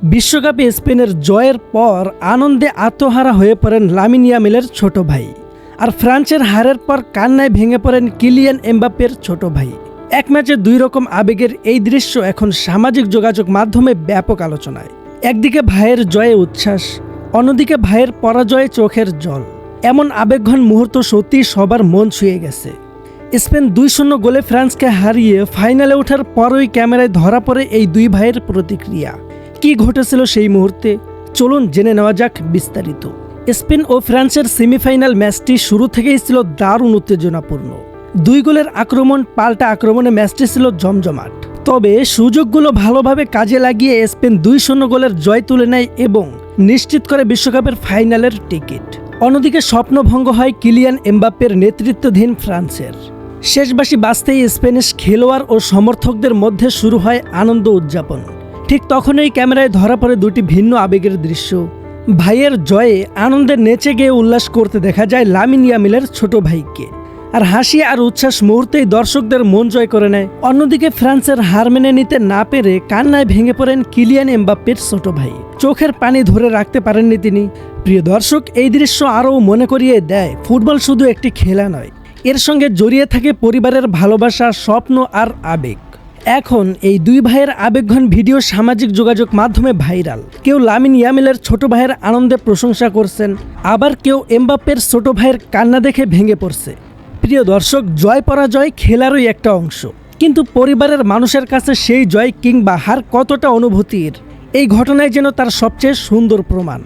বিশ্বকাপে স্পেনের জয়ের পর আনন্দে আত্মহারা হয়ে পড়েন লামিন ইয়ামালের ছোট ভাই। আর ফ্রান্সের হারের পর কান্নায় ভেঙে পড়েন কিলিয়ান এমবাপ্পের ছোট ভাই। এক ম্যাচে দুই রকম আবেগের এই দৃশ্য এখন সামাজিক যোগাযোগ মাধ্যমে ব্যাপক আলোচনায়। একদিকে ভাইয়ের জয়ে উচ্ছ্বাস, অন্যদিকে ভাইয়ের পরাজয়ে চোখের জল। এমন আবেগঘন মুহূর্ত সত্যিই সবার মন ছুঁয়ে গেছে। স্পেন 2-0 গোলে ফ্রান্সকে হারিয়ে ফাইনালে ওঠার পরই ক্যামেরায় ধরা পড়ে এই দুই ভাইয়ের প্রতিক্রিয়া। কি ঘটেছিল সেই মুহূর্তে, চলুন জেনে নেওয়া যাক বিস্তারিত। স্পেন ও ফ্রান্সের সেমিফাইনাল ম্যাচটি শুরু থেকেই ছিল দারুণ উত্তেজনাপূর্ণ। 2 গোলের আক্রমণ পাল্টা আক্রমণে ম্যাচটি ছিল জমজমাট। তবে সুযোগগুলো ভালোভাবে কাজে লাগিয়ে স্পেন 2-0 গোলের জয় তুলে নেয় এবং নিশ্চিত করে বিশ্বকাপের ফাইনালের টিকিট। অন্যদিকে স্বপ্নভঙ্গ হয় কিলিয়ান এমবাপ্পের নেতৃত্বাধীন ফ্রান্সের। শেষবাসী বাজতেই স্প্যানিশ খেলোয়াড় ও সমর্থকদের মধ্যে শুরু হয় আনন্দ উদযাপন। ঠিক তখনই ক্যামেরায় ধরা পড়ে দুটি ভিন্ন আবেগের দৃশ্য। ভাইয়ের জয়ে আনন্দে নেচে গিয়ে উল্লাস করতে দেখা যায় লামিন ইয়ামালের ছোট ভাইকে, আর হাসি আর উচ্ছ্বাস মুহূর্তেই দর্শকদের মন জয় করে নেয়। অন্যদিকে ফ্রান্সের হার মেনে নিতে না পেরে কান্নায় ভেঙে পড়েন কিলিয়ান এমবাপ্পের ছোট ভাই। চোখের পানি ধরে রাখতে পারেননি তিনি। প্রিয় দর্শক, এই দৃশ্য আরও মনে করিয়ে দেয় ফুটবল শুধু একটি খেলা নয়, এর সঙ্গে জড়িয়ে থাকে পরিবারের ভালোবাসা, স্বপ্ন আর আবেগ। এখন এই দুই ভাইয়ের আবেগঘন ভিডিও সামাজিক যোগাযোগ মাধ্যমে ভাইরাল। কেউ লামিন ইয়ামালের ছোট ভাইয়ের আনন্দে প্রশংসা করছেন, আবার কেউ এমবাপ্পের ছোট ভাইয়ের কান্না দেখে ভেঙে পড়ছে। প্রিয় দর্শক, জয় পরাজয় খেলারই একটা অংশ, কিন্তু পরিবারের মানুষের কাছে সেই জয় কিংবা হার কতটা অনুভূতির, এই ঘটনায় যেন তার সবচেয়ে সুন্দর প্রমাণ।